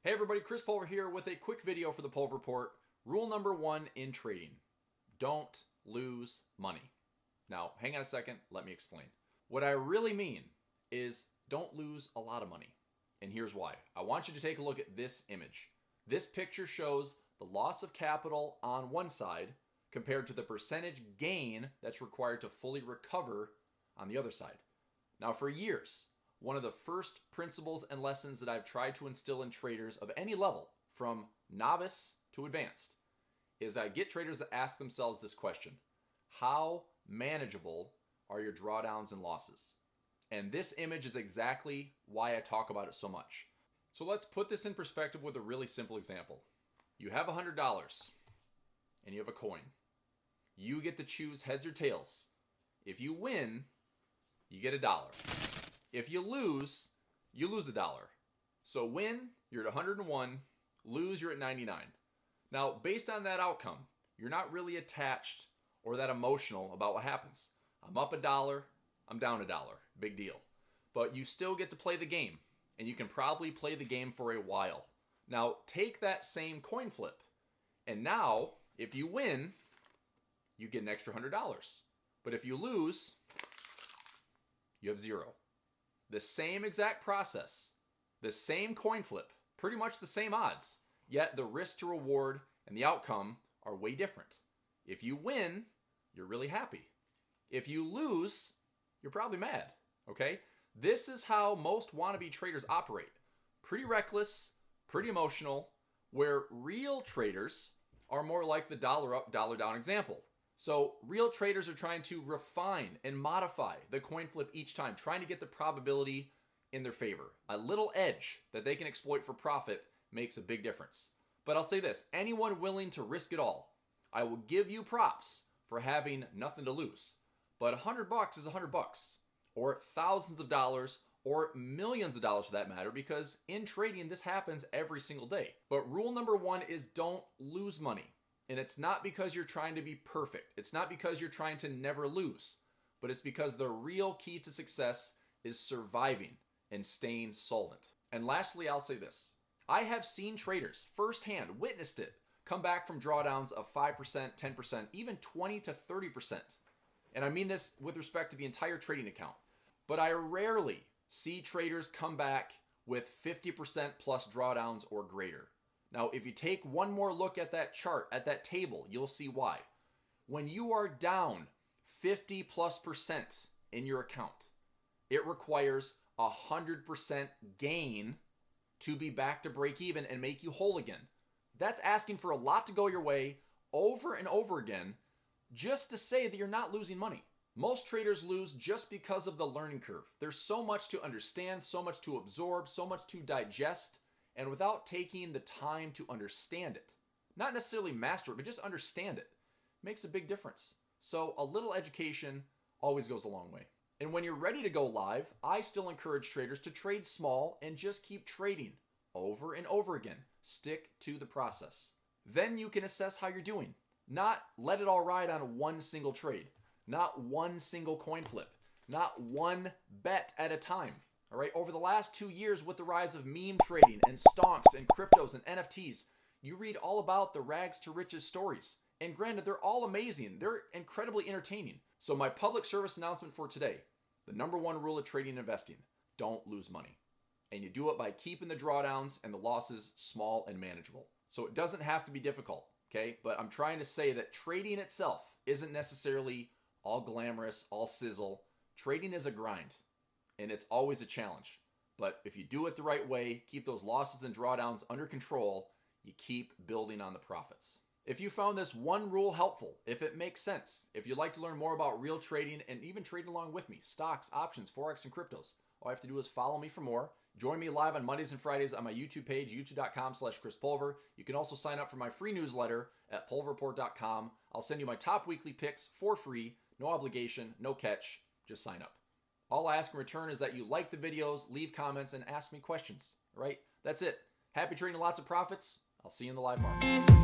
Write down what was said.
Hey everybody, Chris Pulver here with a quick video for the Pulver Report. Rule number 1 in trading: don't lose money. Now, hang on a second, let me explain. What I really mean is don't lose a lot of money. And here's why. I want you to take a look at this image. This picture shows the loss of capital on one side compared to the percentage gain that's required to fully recover on the other side. Now, for years, one of the first principles and lessons that I've tried to instill in traders of any level, from novice to advanced, is I get traders that ask themselves this question: how manageable are your drawdowns and losses? And this image is exactly why I talk about it so much. So let's put this in perspective with a really simple example. You have $100 and you have a coin. You get to choose heads or tails. If you win, you get $1. If you lose $1. So win, you're at 101, lose, you're at 99. Now, based on that outcome, you're not really attached or that emotional about what happens. I'm up $1, I'm down $1, big deal. But you still get to play the game, and you can probably play the game for a while. Now, take that same coin flip, and now, if you win, you get an extra $100. But if you lose, you have $0. The same exact process, the same coin flip, pretty much the same odds, yet the risk to reward and the outcome are way different. If you win, you're really happy. If you lose, you're probably mad, okay? This is how most wannabe traders operate. Pretty reckless, pretty emotional, where real traders are more like the dollar up, dollar down example. So real traders are trying to refine and modify the coin flip each time, trying to get the probability in their favor. A little edge that they can exploit for profit makes a big difference. But I'll say this: anyone willing to risk it all, I will give you props for having nothing to lose. But $100 is $100, or thousands of dollars, or millions of dollars for that matter, because in trading this happens every single day. But rule number 1 is don't lose money. And it's not because you're trying to be perfect. It's not because you're trying to never lose. But it's because the real key to success is surviving and staying solvent. And lastly, I'll say this: I have seen traders firsthand, witnessed it, come back from drawdowns of 5%, 10%, even 20 to 30%. And I mean this with respect to the entire trading account. But I rarely see traders come back with 50% plus drawdowns or greater. Now, if you take one more look at that chart, at that table, you'll see why. When you are down 50+% in your account, it requires 100% gain to be back to break even and make you whole again. That's asking for a lot to go your way over and over again just to say that you're not losing money. Most traders lose just because of the learning curve. There's so much to understand, so much to absorb, so much to digest. And without taking the time to understand it, not necessarily master it, but just understand it, makes a big difference. So a little education always goes a long way. And when you're ready to go live, I still encourage traders to trade small and just keep trading over and over again. Stick to the process. Then you can assess how you're doing. Not let it all ride on one single trade, not one single coin flip, not one bet at a time. All right, over the last 2 years with the rise of meme trading and stonks and cryptos and NFTs, you read all about the rags to riches stories. And granted, they're all amazing. They're incredibly entertaining. So my public service announcement for today: the number 1 rule of trading and investing: don't lose money. And you do it by keeping the drawdowns and the losses small and manageable. So it doesn't have to be difficult, okay? But I'm trying to say that trading itself isn't necessarily all glamorous, all sizzle. Trading is a grind. And it's always a challenge. But if you do it the right way, keep those losses and drawdowns under control, you keep building on the profits. If you found this one rule helpful, if it makes sense, if you'd like to learn more about real trading and even trading along with me, stocks, options, Forex, and cryptos, all you have to do is follow me for more. Join me live on Mondays and Fridays on my YouTube page, youtube.com/ChrisPulver. You can also sign up for my free newsletter at pulverreport.com. I'll send you my top weekly picks for free, no obligation, no catch, just sign up. All I ask in return is that you like the videos, leave comments, and ask me questions, all right? That's it. Happy trading, lots of profits. I'll see you in the live markets.